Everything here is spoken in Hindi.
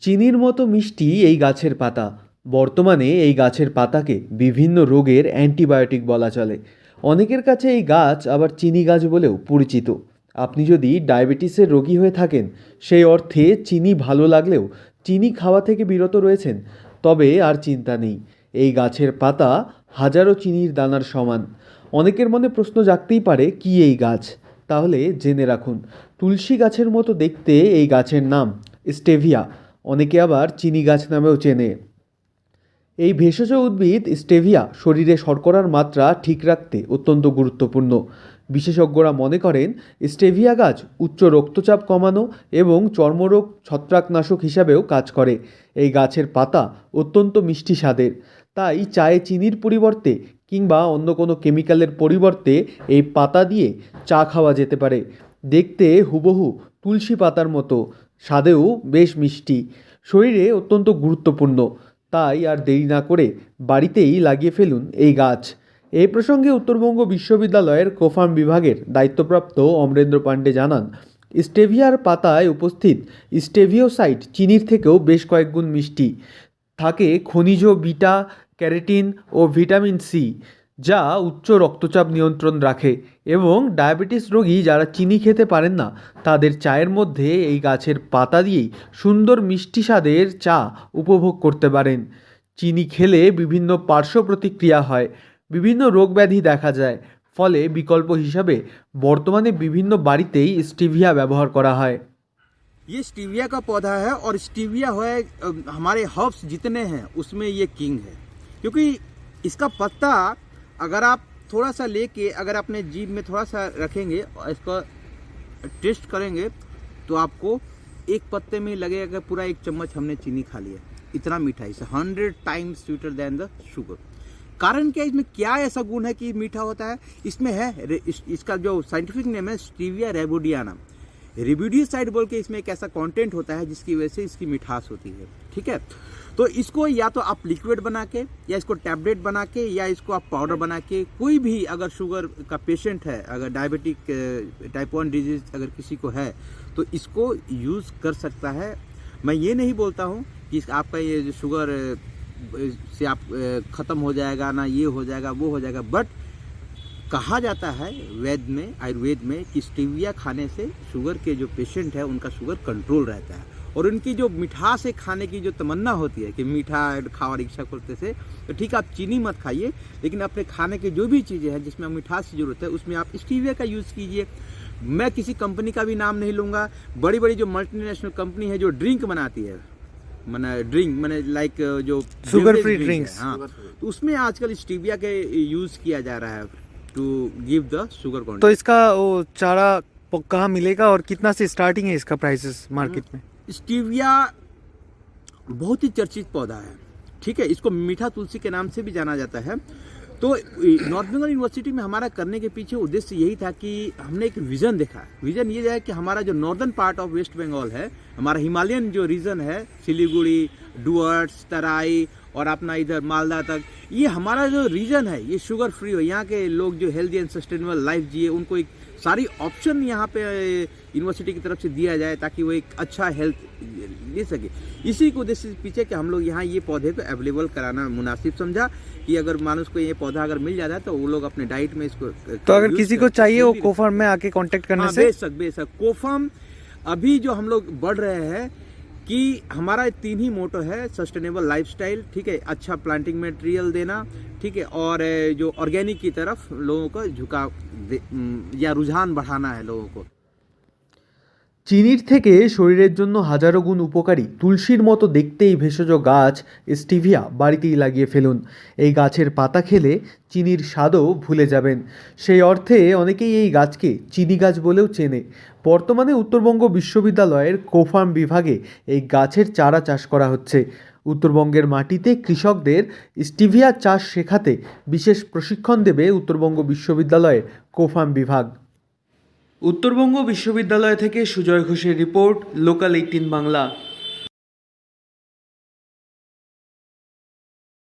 চিনির মতো মিষ্টি এই গাছের পাতা। বর্তমানে এই গাছের পাতাকে বিভিন্ন রোগের অ্যান্টিবায়োটিক বলা চলে। অনেকের কাছে এই গাছ আবার চিনি গাছ বলেও পরিচিত। আপনি যদি ডায়াবেটিসের রোগী হয়ে থাকেন, সেই অর্থে চিনি ভালো লাগলেও চিনি খাওয়া থেকে বিরত রয়েছেন, তবে আর চিন্তা নেই। এই গাছের পাতা হাজারো চিনির দানার সমান। অনেকের মনে প্রশ্ন জাগতেই পারে, কি এই গাছ? তাহলে জেনে রাখুন, তুলসী গাছের মতো দেখতে এই গাছের নাম স্টেভিয়া। অনেকে আবার চিনি গাছ নামেও চেনে। এই ভেষজ উদ্ভিদ স্টেভিয়া শরীরে শর্করার মাত্রা ঠিক রাখতে অত্যন্ত গুরুত্বপূর্ণ। বিশেষজ্ঞরা মনে করেন স্টেভিয়া গাছ উচ্চ রক্তচাপ কমানো এবং চর্মরোগ ছত্রাকনাশক হিসাবেও কাজ করে। এই গাছের পাতা অত্যন্ত মিষ্টি স্বাদের, তাই চায়ে চিনির পরিবর্তে কিংবা অন্য কোনো কেমিক্যালের পরিবর্তে এই পাতা দিয়ে চা খাওয়া যেতে পারে। দেখতে হুবহু তুলসী পাতার মতো, স্বাদেও বেশ মিষ্টি, শরীরে অত্যন্ত গুরুত্বপূর্ণ। তাই আর দেরি না করে বাড়িতেই লাগিয়ে ফেলুন এই গাছ। এই প্রসঙ্গে উত্তরবঙ্গ বিশ্ববিদ্যালয়ের কোফার্ম বিভাগের দায়িত্বপ্রাপ্ত অমরেন্দ্র পাণ্ডে জানান, স্টেভিয়ার পাতায় উপস্থিত স্টেভিওসাইট চিনির থেকেও বেশ কয়েক গুণ মিষ্টি। থাকে খনিজ বিটা ক্যারোটিন ও ভিটামিন সি, যা উচ্চ রক্তচাপ নিয়ন্ত্রণ রাখে এবং ডায়াবেটিস রোগী যারা চিনি খেতে পারেন না, তাদের চায়ের মধ্যে এই গাছের পাতা দিয়েই সুন্দর মিষ্টি স্বাদের চা উপভোগ করতে পারেন। চিনি খেলে বিভিন্ন পার্শ্ব প্রতিক্রিয়া হয়, বিভিন্ন রোগব্যাধি দেখা যায়। ফলে বিকল্প হিসাবে বর্তমানে বিভিন্ন বাড়িতেই স্টিভিয়া ব্যবহার করা হয়। ये स्टीविया का पौधा है और स्टीविया है हमारे हर्ब्स जितने हैं उसमें ये किंग है, क्योंकि इसका पत्ता अगर आप थोड़ा सा लेके अगर अपने जीभ में थोड़ा सा रखेंगे और इसका टेस्ट करेंगे तो आपको एक पत्ते में लगेगा कि पूरा एक चम्मच हमने चीनी खा लिया। इतना मीठा है, इसे 100 times sweeter than the sugar. कारण क्या, इसमें क्या ऐसा गुण है कि मीठा होता है? इसमें है इसका जो साइंटिफिक नेम है स्टीविया रेबोडियाना। रिब्यूडिसाइड बोल के इसमें एक ऐसा कंटेंट होता है जिसकी वजह से इसकी मिठास होती है। ठीक है, तो इसको या तो आप लिक्विड बना के या इसको टैबलेट बना के या इसको आप पाउडर बना के, कोई भी अगर शुगर का पेशेंट है, अगर डायबिटिक टाइप 1 डिजीज अगर किसी को है तो इसको यूज़ कर सकता है। मैं ये नहीं बोलता हूँ कि आपका ये जो शुगर से आप ख़त्म हो जाएगा ना, ये हो जाएगा वो हो जाएगा, बट कहा जाता है वेद में, आयुर्वेद में, कि स्टीविया खाने से शुगर के जो पेशेंट है उनका शुगर कंट्रोल रहता है और उनकी जो मिठास से खाने की जो तमन्ना होती है कि मीठा खाने की इच्छा करते से, तो ठीक है आप चीनी मत खाइए, लेकिन अपने खाने की जो भी चीज़ें हैं जिसमें मिठास की जरूरत है उसमें आप स्टीविया का यूज़ कीजिए। मैं किसी कंपनी का भी नाम नहीं लूँगा। बड़ी बड़ी जो मल्टीनेशनल कंपनी है जो ड्रिंक बनाती है, मैंने ड्रिंक मैंने लाइक जो शुगर फ्री ड्रिंक्स, हाँ, तो उसमें आजकल स्टीविया के यूज़ किया जा रहा है to give the sugar content. तो इसका वो चारा कहाँ मिलेगा और कितना से स्टार्टिंग है इसका प्राइसेस मार्केट में? स्टीविया बहुत ही चर्चित पौधा है, ठीक है, इसको मीठा तुलसी के नाम से भी जाना जाता है। तो नॉर्थ बंगाल यूनिवर्सिटी में हमारा करने के पीछे उद्देश्य यही था कि हमने एक विज़न देखा। विज़न ये है कि हमारा जो northern part of West Bengal है, हमारा हिमालयन जो रीजन है, सिलीगुड़ी, डुअर्स, तराई और अपना इधर मालदा तक, ये हमारा जो रीजन है ये शुगर फ्री हो, यहाँ के लोग जो हेल्दी एंड सस्टेनेबल लाइफ जिए, उनको एक सारी ऑप्शन यहाँ पे यूनिवर्सिटी की तरफ से दिया जाए ताकि वो एक अच्छा हेल्थ ले सके। इसी को उद्देश्य पीछे कि हम लोग यहाँ ये पौधे को अवेलेबल कराना मुनासिब समझा कि अगर मानुष को ये पौधा अगर मिल जाता है तो वो लोग अपने डाइट में इसको, तो अगर किसी को चाहिए वो कोफार्म में आके कांटेक्ट करने से बेशक कोफार्म। अभी जो हम लोग बढ़ रहे हैं कि हमारा 3 ही मोटो है, सस्टेनेबल लाइफस्टाइल, ठीक है, अच्छा प्लांटिंग मटेरियल देना, ठीक है, और जो ऑर्गेनिक की तरफ लोगों को झुकाव या रुझान बढ़ाना है लोगों को। চিনির থেকে শরীরের জন্য হাজারো গুণ উপকারী তুলসীর মতো দেখতে এই ভেষজ গাছ স্টিভিয়া বাড়িতেই লাগিয়ে ফেলুন। এই গাছের পাতা খেলে চিনির স্বাদও ভুলে যাবেন। সেই অর্থে অনেকেই এই গাছকে চিনি গাছ বলেও চেনে। বর্তমানে উত্তরবঙ্গ বিশ্ববিদ্যালয়ের কোফার্ম বিভাগে এই গাছের চারা চাষ করা হচ্ছে। উত্তরবঙ্গের মাটিতে কৃষকদের স্টিভিয়া চাষ শেখাতে বিশেষ প্রশিক্ষণ দেবে উত্তরবঙ্গ বিশ্ববিদ্যালয়ের কোফার্ম বিভাগ। উত্তরবঙ্গ বিশ্ববিদ্যালয় থেকে সুজয় ঘোষের রিপোর্ট, লোকাল 18 বাংলা।